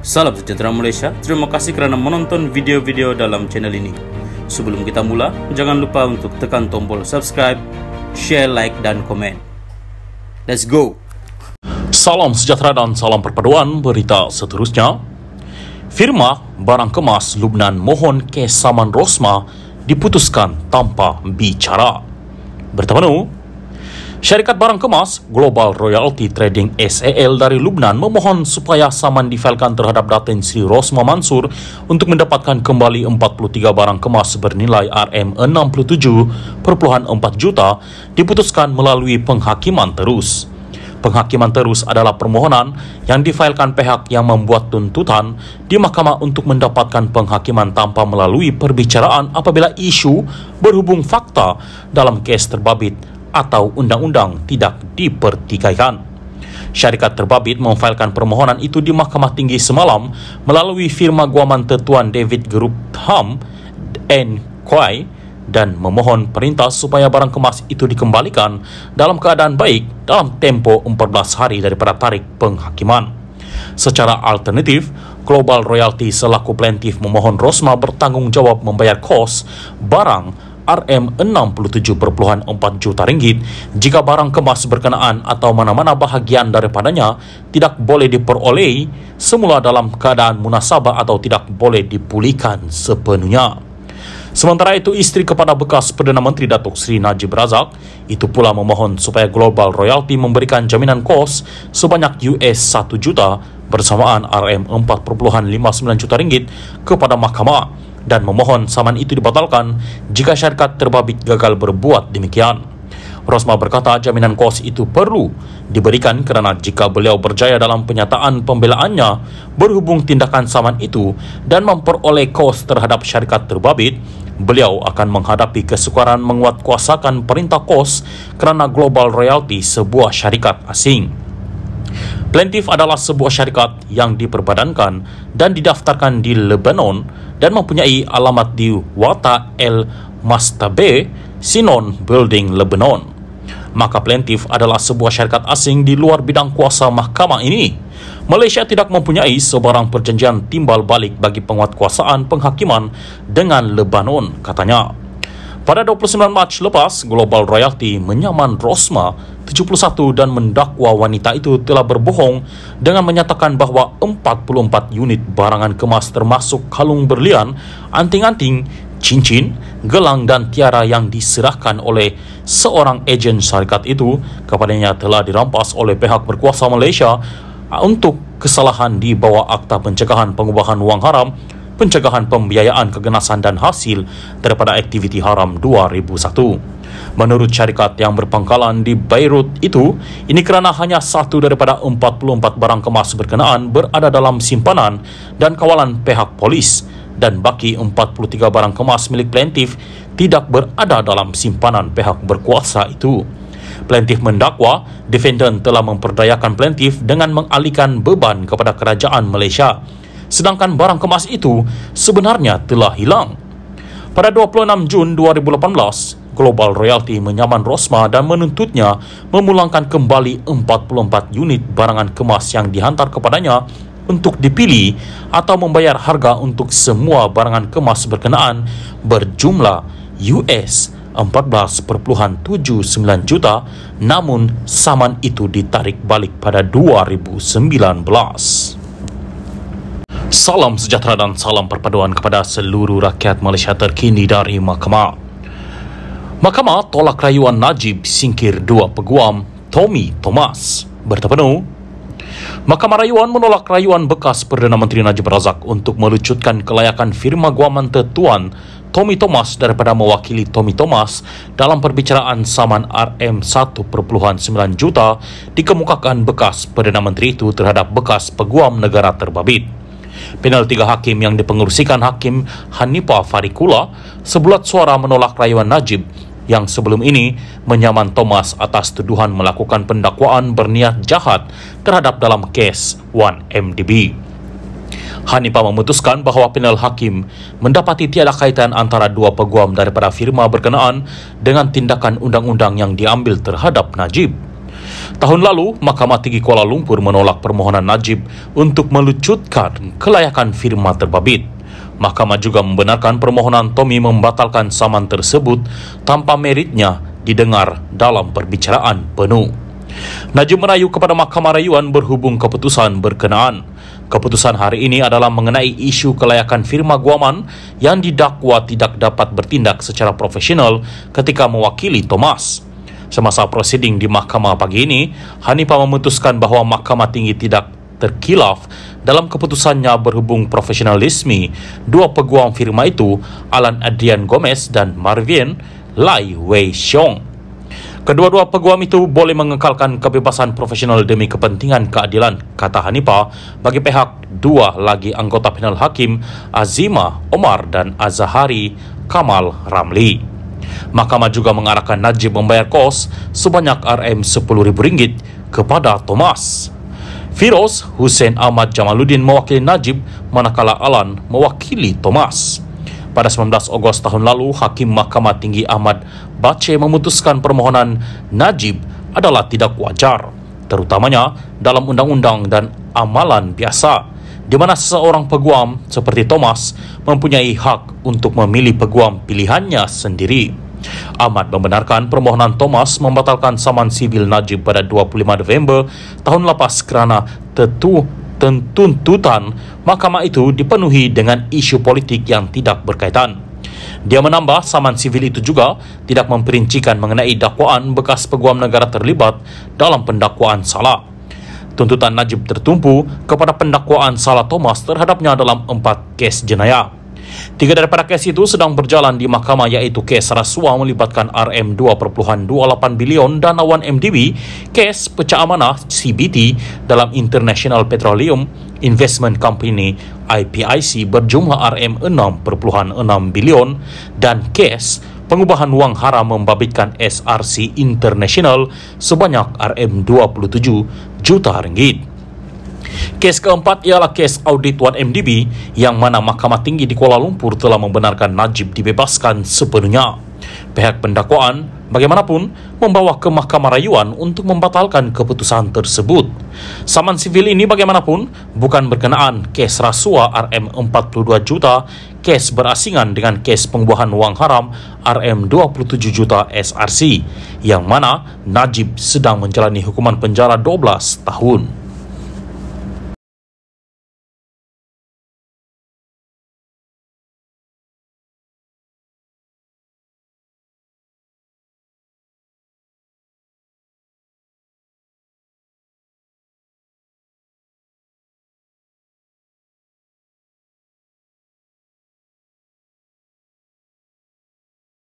Salam sejahtera Malaysia, terima kasih kerana menonton video-video dalam channel ini. Sebelum kita mula, jangan lupa untuk tekan tombol subscribe, share, like dan komen. Let's go! Salam sejahtera dan salam perpaduan berita seterusnya. Firma barang kemas Lubnan mohon kes saman Rosmah diputuskan tanpa bicara. Bertemu, syarikat barang kemas Global Royalty Trading SAL dari Lubnan memohon supaya saman difailkan terhadap Datin Sri Rosmah Mansur untuk mendapatkan kembali 43 barang kemas bernilai RM67.4 juta diputuskan melalui penghakiman terus. Penghakiman terus adalah permohonan yang difailkan pihak yang membuat tuntutan di mahkamah untuk mendapatkan penghakiman tanpa melalui perbicaraan apabila isu berhubung fakta dalam kes terbabit atau undang-undang tidak dipertikaikan. Syarikat terbabit memfailkan permohonan itu di Mahkamah Tinggi semalam melalui firma guaman Tetuan David Group Ham N. Kwai dan memohon perintah supaya barang kemas itu dikembalikan dalam keadaan baik dalam tempoh 14 hari daripada tarikh penghakiman. Secara alternatif, Global Royalty selaku plaintiff memohon Rosmah bertanggungjawab membayar kos barang RM67.4 juta ringgit jika barang kemas berkenaan atau mana-mana bahagian daripadanya tidak boleh diperoleh semula dalam keadaan munasabah atau tidak boleh dipulihkan sepenuhnya. Sementara itu, isteri kepada bekas Perdana Menteri Datuk Seri Najib Razak itu pula memohon supaya Global Royalty memberikan jaminan kos sebanyak US$1 juta bersamaan RM4.59 juta ringgit kepada mahkamah dan memohon saman itu dibatalkan jika syarikat terbabit gagal berbuat demikian. Rosmah berkata jaminan kos itu perlu diberikan kerana jika beliau berjaya dalam penyataan pembelaannya berhubung tindakan saman itu dan memperoleh kos terhadap syarikat terbabit, beliau akan menghadapi kesukaran menguatkuasakan perintah kos kerana Global Royalty sebuah syarikat asing. Plaintiff adalah sebuah syarikat yang diperbadankan dan didaftarkan di Lebanon dan mempunyai alamat di Wata El Mastabe, Sinon Building, Lebanon. Maka plaintiff adalah sebuah syarikat asing di luar bidang kuasa mahkamah ini. Malaysia tidak mempunyai sebarang perjanjian timbal balik bagi penguatkuasaan penghakiman dengan Lebanon, katanya. Pada 29 Mac lepas, Global Royalty menyaman Rosmah 71 dan mendakwa wanita itu telah berbohong dengan menyatakan bahawa 44 unit barangan kemas termasuk kalung berlian, anting-anting, cincin, gelang dan tiara yang diserahkan oleh seorang ejen syarikat itu kepadanya telah dirampas oleh pihak berkuasa Malaysia untuk kesalahan di bawah Akta Pencegahan Pengubahan Wang Haram, Pencegahan Pembiayaan Keganasan dan Hasil daripada Aktiviti Haram 2001. Menurut syarikat yang berpangkalan di Beirut itu, ini kerana hanya satu daripada 44 barang kemas berkenaan berada dalam simpanan dan kawalan pihak polis dan baki 43 barang kemas milik plaintiff tidak berada dalam simpanan pihak berkuasa itu. Plaintiff mendakwa defendant telah memperdayakan plaintiff dengan mengalihkan beban kepada kerajaan Malaysia, sedangkan barang kemas itu sebenarnya telah hilang. Pada 26 Jun 2018, Global Royalty menyaman Rosmah dan menuntutnya memulangkan kembali 44 unit barangan kemas yang dihantar kepadanya untuk dipilih atau membayar harga untuk semua barangan kemas berkenaan berjumlah US$14.79 juta, namun saman itu ditarik balik pada 2019. Salam sejahtera dan salam perpaduan kepada seluruh rakyat Malaysia terkini dari Mahkamah. Mahkamah tolak rayuan Najib singkir dua peguam Tommy Thomas. Bertemu, Mahkamah Rayuan menolak rayuan bekas Perdana Menteri Najib Razak untuk melucutkan kelayakan firma guaman Tetuan Tommy Thomas daripada mewakili Tommy Thomas dalam perbicaraan saman RM1.9 juta dikemukakan bekas Perdana Menteri itu terhadap bekas peguam negara terbabit. Panel 3 hakim yang dipengerusikan Hakim Hanifah Farikula sebulat suara menolak rayuan Najib yang sebelum ini menyaman Thomas atas tuduhan melakukan pendakwaan berniat jahat terhadap dalam kes 1MDB. Hanifah memutuskan bahawa panel hakim mendapati tiada kaitan antara dua peguam daripada firma berkenaan dengan tindakan undang-undang yang diambil terhadap Najib. Tahun lalu, Mahkamah Tinggi Kuala Lumpur menolak permohonan Najib untuk melucutkan kelayakan firma terbabit. Mahkamah juga membenarkan permohonan Tommy membatalkan saman tersebut tanpa meritnya didengar dalam perbicaraan penuh. Najib merayu kepada Mahkamah Rayuan berhubung keputusan berkenaan. Keputusan hari ini adalah mengenai isu kelayakan firma guaman yang didakwa tidak dapat bertindak secara profesional ketika mewakili Thomas. Semasa prosiding di mahkamah pagi ini, Hanifah memutuskan bahawa Mahkamah Tinggi tidak terkilaf dalam keputusannya berhubung profesionalisme dua peguam firma itu, Alan Adrian Gomez dan Marvin Lai Wei Xiong. Kedua-dua peguam itu boleh mengekalkan kebebasan profesional demi kepentingan keadilan, kata Hanifah bagi pihak dua lagi anggota panel hakim Azima Omar dan Azahari Kamal Ramli. Mahkamah juga mengarahkan Najib membayar kos sebanyak RM10,000 kepada Thomas. Firoz Hussein Ahmad Jamaluddin mewakili Najib manakala Alan mewakili Thomas. Pada 19 Ogos tahun lalu, Hakim Mahkamah Tinggi Ahmad Bache memutuskan permohonan Najib adalah tidak wajar, terutamanya dalam undang-undang dan amalan biasa, di mana seseorang peguam seperti Thomas mempunyai hak untuk memilih peguam pilihannya sendiri. Ahmad membenarkan permohonan Thomas membatalkan saman sibil Najib pada 25 November tahun lepas kerana tuntutan mahkamah itu dipenuhi dengan isu politik yang tidak berkaitan. Dia menambah saman sivil itu juga tidak memperincikan mengenai dakwaan bekas peguam negara terlibat dalam pendakwaan salah. Tuntutan Najib tertumpu kepada pendakwaan salah Thomas terhadapnya dalam 4 kes jenayah. 3 daripada kes itu sedang berjalan di mahkamah, iaitu kes rasuah melibatkan RM2.28 bilion dana 1MDB, kes pecah amanah CBT dalam International Petroleum Investment Company IPIC berjumlah RM6.6 bilion dan kes pengubahan wang haram membabitkan SRC International sebanyak RM27 juta ringgit. Kes keempat ialah kes audit 1MDB yang mana Mahkamah Tinggi di Kuala Lumpur telah membenarkan Najib dibebaskan sepenuhnya. Pihak pendakwaan bagaimanapun membawa ke Mahkamah Rayuan untuk membatalkan keputusan tersebut. Saman sivil ini bagaimanapun bukan berkenaan kes rasuah RM42 juta, kes berasingan dengan kes pengubahan wang haram RM27 juta SRC yang mana Najib sedang menjalani hukuman penjara 12 tahun.